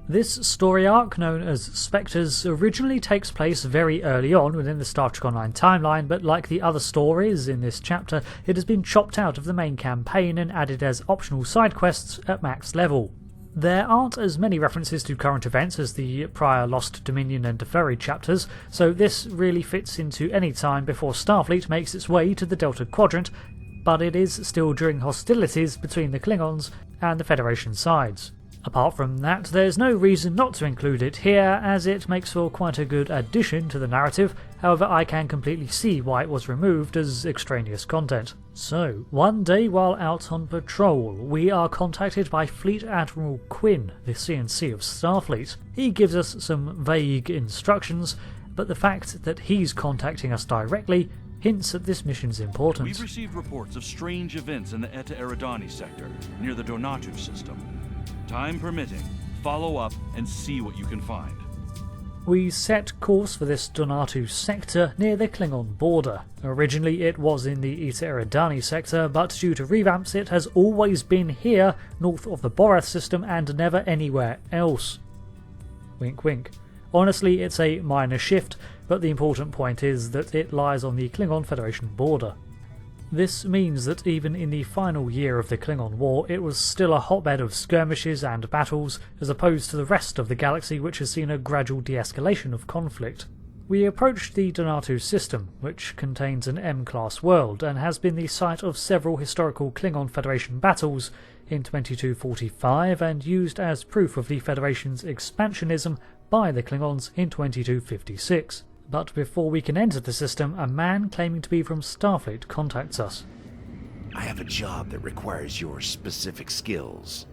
This story arc, known as Spectres, originally takes place very early on within the Star Trek Online timeline, but like the other stories in this chapter, it has been chopped out of the main campaign and added as optional side quests at max level. There aren't as many references to current events as the prior Lost Dominion and Deferi chapters, so this really fits into any time before Starfleet makes its way to the Delta Quadrant, but it is still during hostilities between the Klingons and the Federation sides. Apart from that, there's no reason not to include it here, as it makes for quite a good addition to the narrative. However, I can completely see why it was removed as extraneous content. So, one day while out on patrol, we are contacted by Fleet Admiral Quinn, the CNC of Starfleet. He gives us some vague instructions, but the fact that he's contacting us directly hints at this mission's importance. We've received reports of strange events in the Eta Eridani sector, near the Donatu system. Time permitting, follow up and see what you can find. We set course for this Donatu sector near the Klingon border. Originally it was in the Eta Eridani sector, but due to revamps it has always been here, north of the Borath system, and never anywhere else. Wink wink. Honestly, it's a minor shift, but the important point is that it lies on the Klingon Federation border. This means that even in the final year of the Klingon War, it was still a hotbed of skirmishes and battles, as opposed to the rest of the galaxy, which has seen a gradual de-escalation of conflict. We approached the Donatu system, which contains an M-class world, and has been the site of several historical Klingon Federation battles in 2245, and used as proof of the Federation's expansionism by the Klingons in 2256. But before we can enter the system, a man claiming to be from Starfleet contacts us. I have a job that requires your specific skills.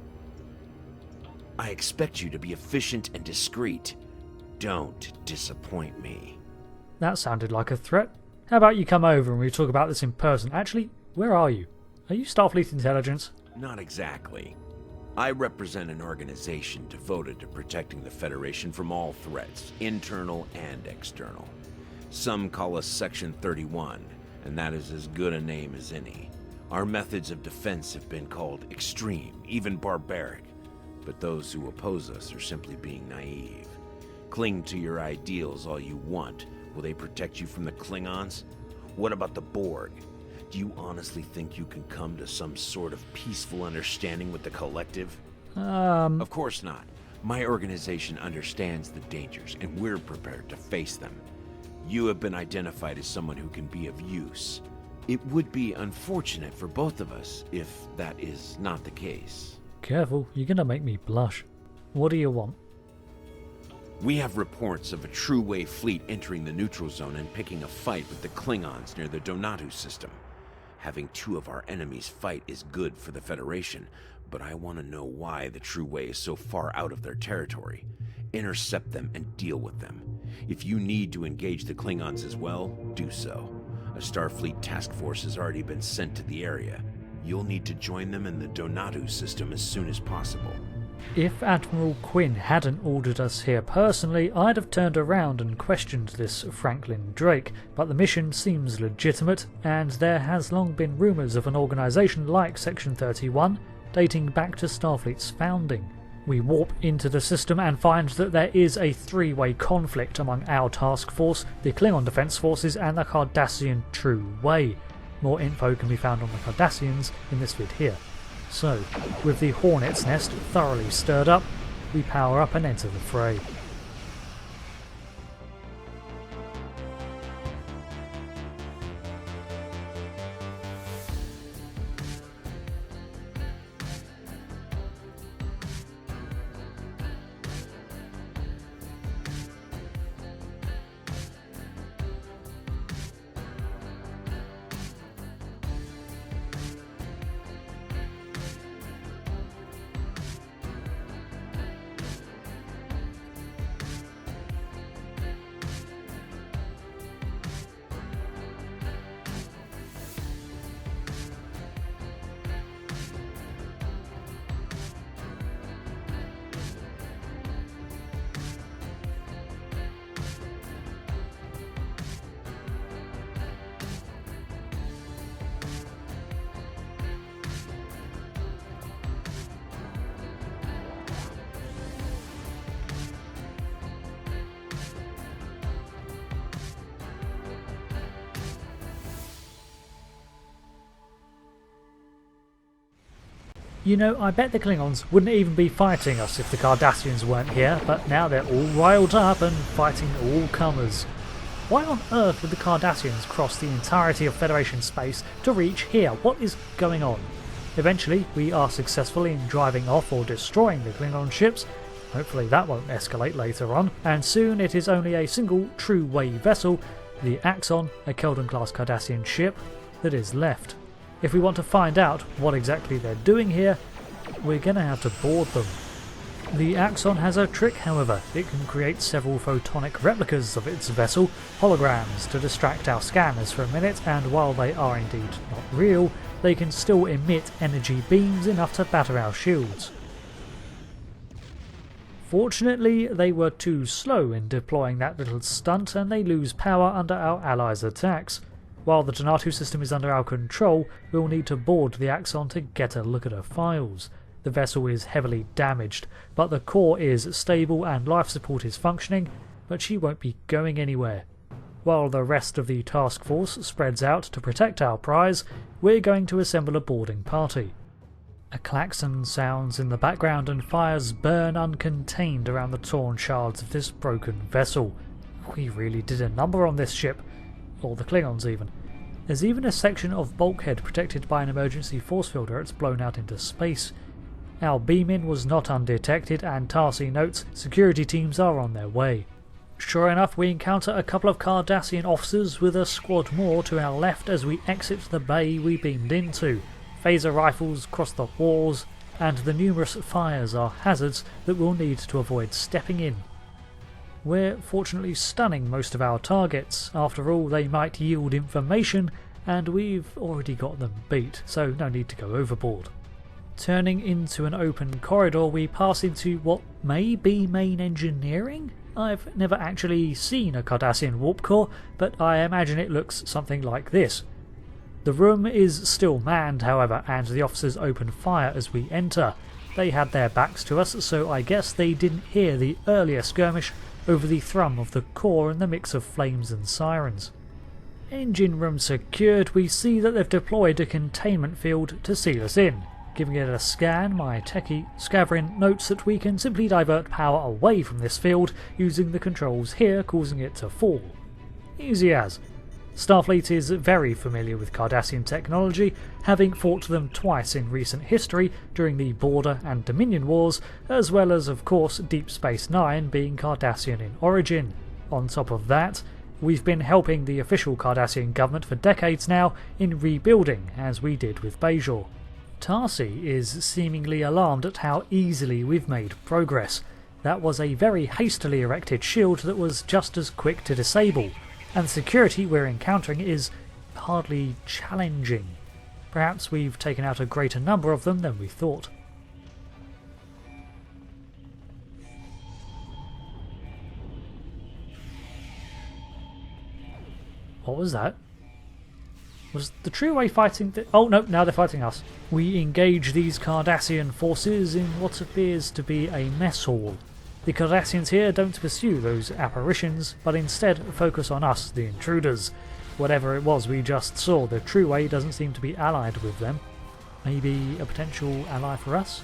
I expect you to be efficient and discreet. Don't disappoint me. That sounded like a threat. How about you come over and we talk about this in person? Actually, where are you? Are you Starfleet Intelligence? Not exactly. I represent an organization devoted to protecting the Federation from all threats, internal and external. Some call us Section 31, and that is as good a name as any. Our methods of defense have been called extreme, even barbaric, but those who oppose us are simply being naive. Cling to your ideals all you want. Will they protect you from the Klingons? What about the Borg? Do you honestly think you can come to some sort of peaceful understanding with the collective? Of course not. My organization understands the dangers, and we're prepared to face them. You have been identified as someone who can be of use. It would be unfortunate for both of us if that is not the case. Careful, you're gonna make me blush. What do you want? We have reports of a true-wave fleet entering the neutral zone and picking a fight with the Klingons near the Donatu system. Having two of our enemies fight is good for the Federation, but I want to know why the True Way is so far out of their territory. Intercept them and deal with them. If you need to engage the Klingons as well, do so. A Starfleet task force has already been sent to the area. You'll need to join them in the Donatu system as soon as possible. If Admiral Quinn hadn't ordered us here personally, I'd have turned around and questioned this Franklin Drake, but the mission seems legitimate, and there has long been rumours of an organisation like Section 31, dating back to Starfleet's founding. We warp into the system and find that there is a three-way conflict among our task force, the Klingon Defence Forces, and the Cardassian True Way. More info can be found on the Cardassians in this vid here. So, with the Hornet's Nest thoroughly stirred up, we power up and enter the fray. You know, I bet the Klingons wouldn't even be fighting us if the Cardassians weren't here, but now they're all riled up and fighting all comers. Why on earth would the Cardassians cross the entirety of Federation space to reach here? What is going on? Eventually, we are successful in driving off or destroying the Klingon ships. Hopefully that won't escalate later on, and soon it is only a single true-way vessel, the Axon, a Keldon-class Cardassian ship, that is left. If we want to find out what exactly they're doing here, we're going to have to board them. The Axon has a trick, however. It can create several photonic replicas of its vessel, holograms, to distract our scanners for a minute, and while they are indeed not real, they can still emit energy beams enough to batter our shields. Fortunately, they were too slow in deploying that little stunt, and they lose power under our allies' attacks. While the Donatu system is under our control, we'll need to board the Axon to get a look at her files. The vessel is heavily damaged, but the core is stable and life support is functioning, but she won't be going anywhere. While the rest of the task force spreads out to protect our prize, we're going to assemble a boarding party. A klaxon sounds in the background and fires burn uncontained around the torn shards of this broken vessel. We really did a number on this ship. Or the Klingons even. There's even a section of bulkhead protected by an emergency force field where it's blown out into space. Our beam-in was not undetected, and Tarsi notes security teams are on their way. Sure enough, we encounter a couple of Cardassian officers with a squad more to our left as we exit the bay we beamed into. Phaser rifles cross the walls, and the numerous fires are hazards that we'll need to avoid stepping in. We're fortunately stunning most of our targets. After all, they might yield information, and we've already got them beat, so no need to go overboard. Turning into an open corridor, we pass into what may be main engineering? I've never actually seen a Cardassian warp core, but I imagine it looks something like this. The room is still manned, however, and the officers open fire as we enter. They had their backs to us, so I guess they didn't hear the earlier skirmish over the thrum of the core and the mix of flames and sirens. Engine room secured, we see that they've deployed a containment field to seal us in. Giving it a scan, my techie Scavrin notes that we can simply divert power away from this field using the controls here, causing it to fall. Easy as. Starfleet is very familiar with Cardassian technology, having fought them twice in recent history during the Border and Dominion Wars, as well as of course Deep Space Nine being Cardassian in origin. On top of that, we've been helping the official Cardassian government for decades now in rebuilding, as we did with Bajor. Tarsi is seemingly alarmed at how easily we've made progress. That was a very hastily erected shield that was just as quick to disable, and the security we're encountering is hardly challenging. Perhaps we've taken out a greater number of them than we thought. What was that? Was the True Way fighting oh no, now they're fighting us. We engage these Cardassian forces in what appears to be a mess hall. The Cardassians here don't pursue those apparitions, but instead focus on us, the intruders. Whatever it was we just saw, the True Way doesn't seem to be allied with them. Maybe a potential ally for us?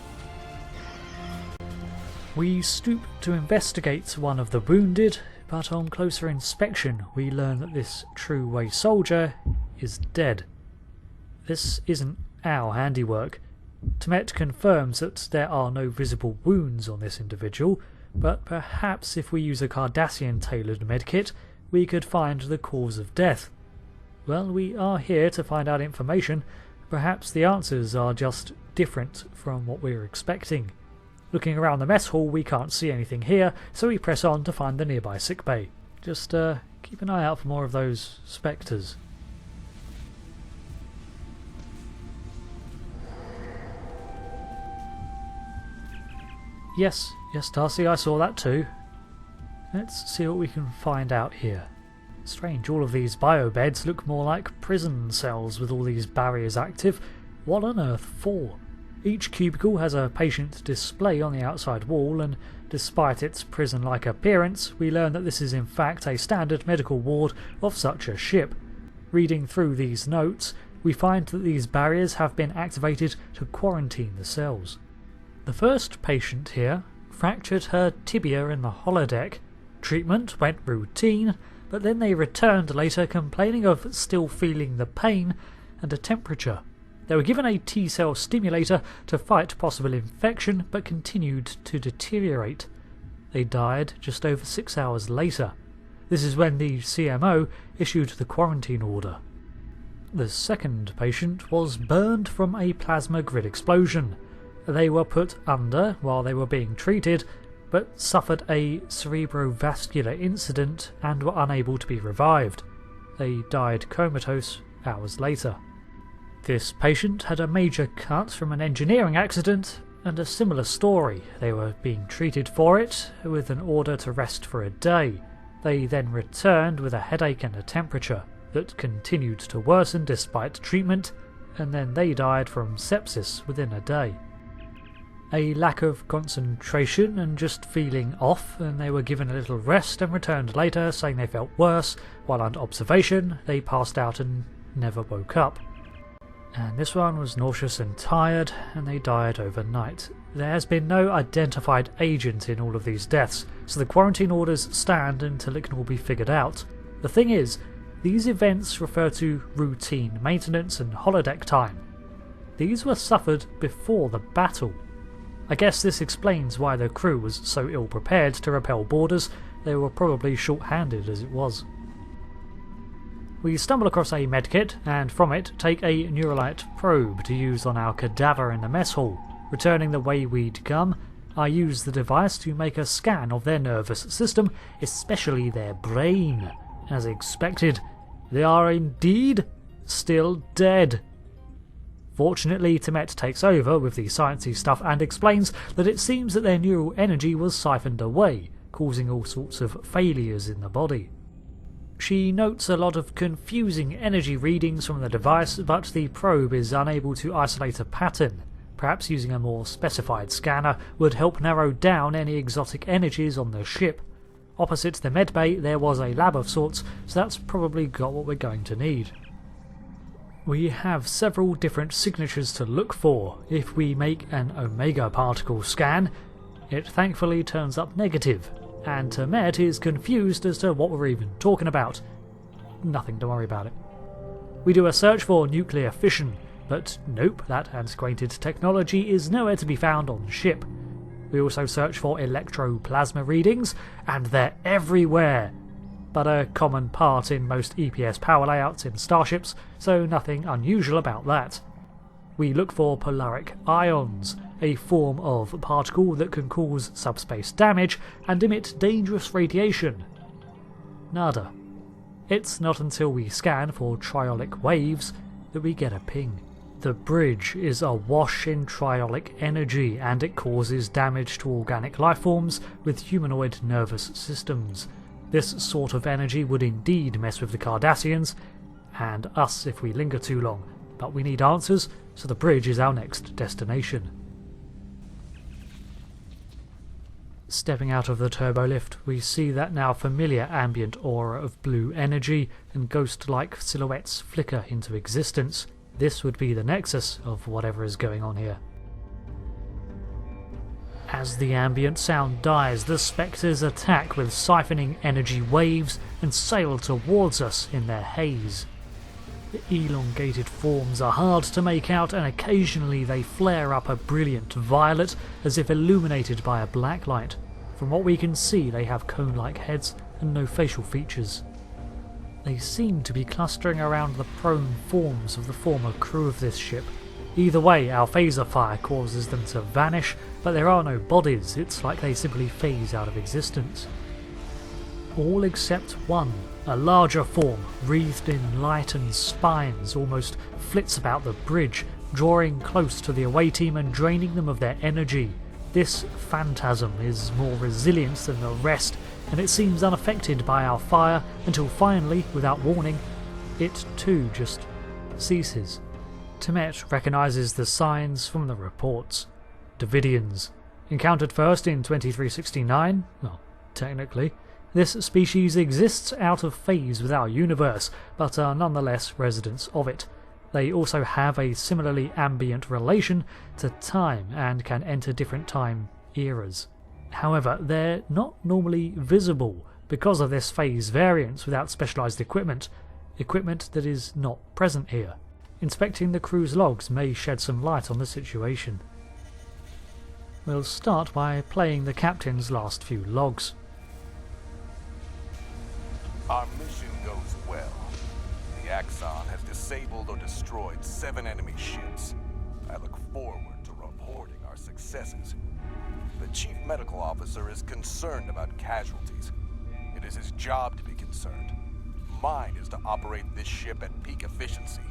We stoop to investigate one of the wounded, but on closer inspection we learn that this True Way soldier is dead. This isn't our handiwork. Temet confirms that there are no visible wounds on this individual, but perhaps if we use a Cardassian-tailored medkit, we could find the cause of death. Well, we are here to find out information. Perhaps the answers are just different from what we were expecting. Looking around the mess hall, we can't see anything here, so we press on to find the nearby sickbay. Just keep an eye out for more of those spectres. Yes, Darcy, I saw that too. Let's see what we can find out here. Strange, all of these biobeds look more like prison cells with all these barriers active. What on earth for? Each cubicle has a patient display on the outside wall, and despite its prison-like appearance, we learn that this is in fact a standard medical ward of such a ship. Reading through these notes, we find that these barriers have been activated to quarantine the cells. The first patient here fractured her tibia in the holodeck. Treatment went routine, but then they returned later complaining of still feeling the pain and a temperature. They were given a T-cell stimulator to fight possible infection, but continued to deteriorate. They died just over 6 hours later. This is when the CMO issued the quarantine order. The second patient was burned from a plasma grid explosion. They were put under while they were being treated, but suffered a cerebrovascular incident and were unable to be revived. They died comatose hours later. This patient had a major cut from an engineering accident and a similar story. They were being treated for it with an order to rest for a day. They then returned with a headache and a temperature that continued to worsen despite treatment, and then they died from sepsis within a day. A lack of concentration and just feeling off, and they were given a little rest and returned later saying they felt worse. While under observation, they passed out and never woke up. And this one was nauseous and tired, and they died overnight. There has been no identified agent in all of these deaths, so the quarantine orders stand until it can all be figured out. The thing is, these events refer to routine maintenance and holodeck time. These were suffered before the battle. I guess this explains why the crew was so ill prepared to repel boarders. They were probably short-handed as it was. We stumble across a medkit, and from it take a Neuralite probe to use on our cadaver in the mess hall. Returning the way we'd come, I use the device to make a scan of their nervous system, especially their brain. As expected, they are indeed still dead. Fortunately, Temet takes over with the sciencey stuff and explains that it seems that their neural energy was siphoned away, causing all sorts of failures in the body. She notes a lot of confusing energy readings from the device, but the probe is unable to isolate a pattern. Perhaps using a more specified scanner would help narrow down any exotic energies on the ship. Opposite the medbay there was a lab of sorts, so that's probably got what we're going to need. We have several different signatures to look for. If we make an omega particle scan, it thankfully turns up negative, and Temet is confused as to what we're even talking about. Nothing to worry about it. We do a search for nuclear fission, but nope, that antiquated technology is nowhere to be found on the ship. We also search for electroplasma readings, and they're everywhere, but a common part in most EPS power layouts in starships, so nothing unusual about that. We look for polaric ions, a form of particle that can cause subspace damage and emit dangerous radiation. Nada. It's not until we scan for triolic waves that we get a ping. The bridge is awash in triolic energy, and it causes damage to organic lifeforms with humanoid nervous systems. This sort of energy would indeed mess with the Cardassians, and us if we linger too long, but we need answers, so the bridge is our next destination. Stepping out of the turbolift, we see that now familiar ambient aura of blue energy, and ghost-like silhouettes flicker into existence. This would be the nexus of whatever is going on here. As the ambient sound dies, the spectres attack with siphoning energy waves and sail towards us in their haze. The elongated forms are hard to make out, and occasionally they flare up a brilliant violet as if illuminated by a black light. From what we can see, they have cone-like heads and no facial features. They seem to be clustering around the prone forms of the former crew of this ship. Either way, our phaser fire causes them to vanish, but there are no bodies. It's like they simply phase out of existence. All except one, a larger form, wreathed in light and spines, almost flits about the bridge, drawing close to the away team and draining them of their energy. This phantasm is more resilient than the rest, and it seems unaffected by our fire until finally, without warning, it too just ceases. Temet recognises the signs from the reports. Davidians. Encountered first in 2369, well, technically. This species exists out of phase with our universe, but are nonetheless residents of it. They also have a similarly ambient relation to time and can enter different time eras. However, they're not normally visible because of this phase variance without specialised equipment that is not present here. Inspecting the crew's logs may shed some light on the situation. We'll start by playing the captain's last few logs. Our mission goes well. The Axon has disabled or destroyed 7 enemy ships. I look forward to reporting our successes. The Chief Medical Officer is concerned about casualties. It is his job to be concerned. Mine is to operate this ship at peak efficiency.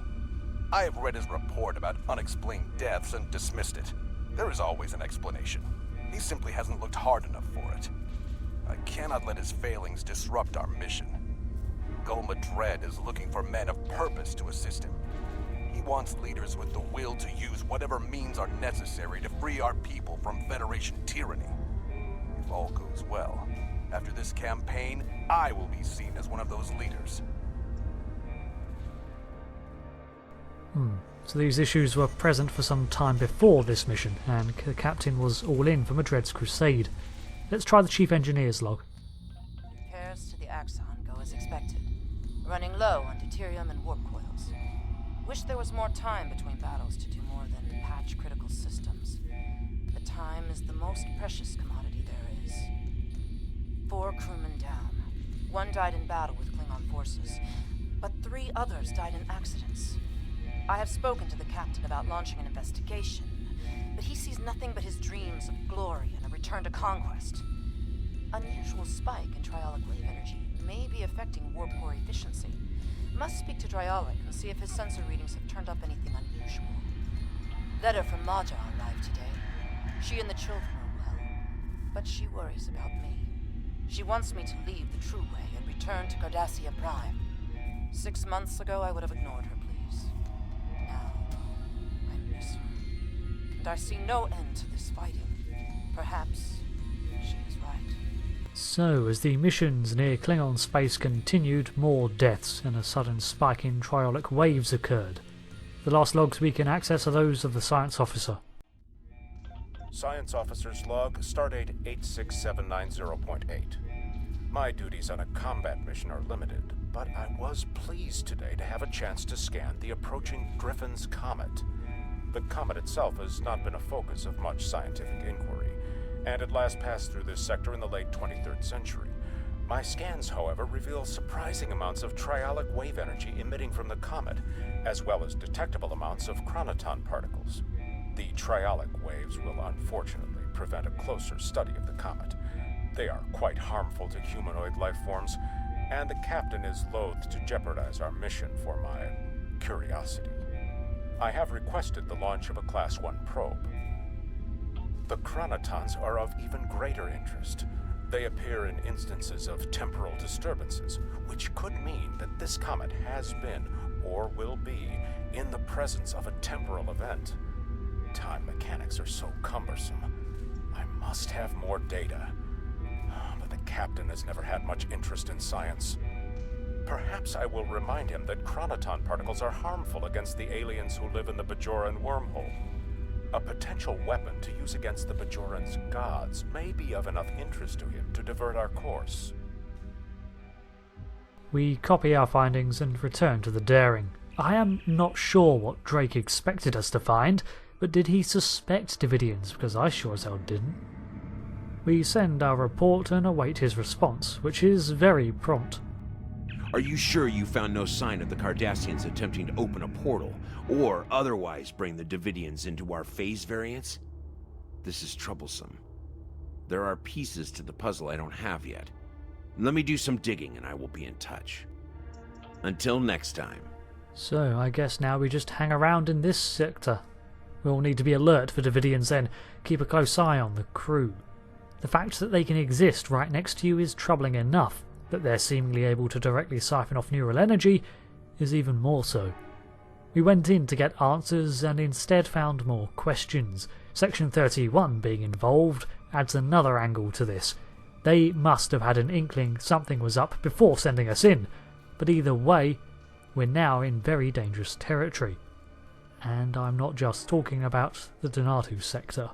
I have read his report about unexplained deaths and dismissed it. There is always an explanation. He simply hasn't looked hard enough for it. I cannot let his failings disrupt our mission. Gul Madred is looking for men of purpose to assist him. He wants leaders with the will to use whatever means are necessary to free our people from Federation tyranny. If all goes well, after this campaign, I will be seen as one of those leaders. So these issues were present for some time before this mission, and the captain was all in for Madred's crusade. Let's try the chief engineer's log. Repairs to the Axon go as expected. Running low on deuterium and warp coils. Wish there was more time between battles to do more than patch critical systems. But time is the most precious commodity there is. 4 crewmen down. 1 died in battle with Klingon forces, but 3 others died in accidents. I have spoken to the captain about launching an investigation, but he sees nothing but his dreams of glory and a return to conquest. Unusual spike in triolic wave energy may be affecting warp core efficiency. Must speak to Triolic and see if his sensor readings have turned up anything unusual. Letter from Maja arrived today. She and the children are well, but she worries about me. She wants me to leave the true way and return to Cardassian Prime. 6 months ago, I would have ignored her pleas. Now, I miss her. And I see no end to this fighting. Perhaps she is right. So, as the missions near Klingon space continued, more deaths and a sudden spike in triolic waves occurred. The last logs we can access are those of the science officer. Science Officer's Log, Stardate 86790.8. My duties on a combat mission are limited, but I was pleased today to have a chance to scan the approaching Griffin's Comet. The comet itself has not been a focus of much scientific inquiry, and it last passed through this sector in the late 23rd century. My scans, however, reveal surprising amounts of triolic wave energy emitting from the comet, as well as detectable amounts of chronoton particles. The triolic waves will unfortunately prevent a closer study of the comet. They are quite harmful to humanoid life forms, and the captain is loath to jeopardize our mission for my curiosity. I have requested the launch of a Class 1 probe. The chronotons are of even greater interest. They appear in instances of temporal disturbances, which could mean that this comet has been, or will be, in the presence of a temporal event. Time mechanics are so cumbersome. I must have more data. But the captain has never had much interest in science. Perhaps I will remind him that chronoton particles are harmful against the aliens who live in the Bajoran wormhole. A potential weapon to use against the Bajoran's gods may be of enough interest to him to divert our course. We copy our findings and return to the Daring. I am not sure what Drake expected us to find, but did he suspect Davidians? Because I sure as hell didn't. We send our report and await his response, which is very prompt. Are you sure you found no sign of the Cardassians attempting to open a portal, or otherwise bring the Davidians into our phase variance? This is troublesome. There are pieces to the puzzle I don't have yet. Let me do some digging and I will be in touch. Until next time. So, I guess now we just hang around in this sector. We'll need to be alert for Davidians then, keep a close eye on the crew. The fact that they can exist right next to you is troubling enough, that they're seemingly able to directly siphon off neural energy is even more so. We went in to get answers and instead found more questions. Section 31 being involved adds another angle to this. They must have had an inkling something was up before sending us in, but either way, we're now in very dangerous territory. And I'm not just talking about the Donatu sector.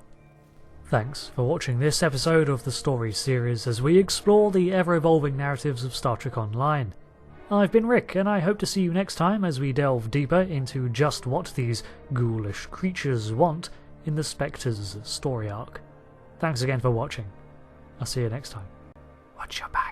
Thanks for watching this episode of the story series as we explore the ever-evolving narratives of Star Trek Online. I've been Rick, and I hope to see you next time as we delve deeper into just what these ghoulish creatures want in the Spectre's story arc. Thanks again for watching. I'll see you next time. Watch your back.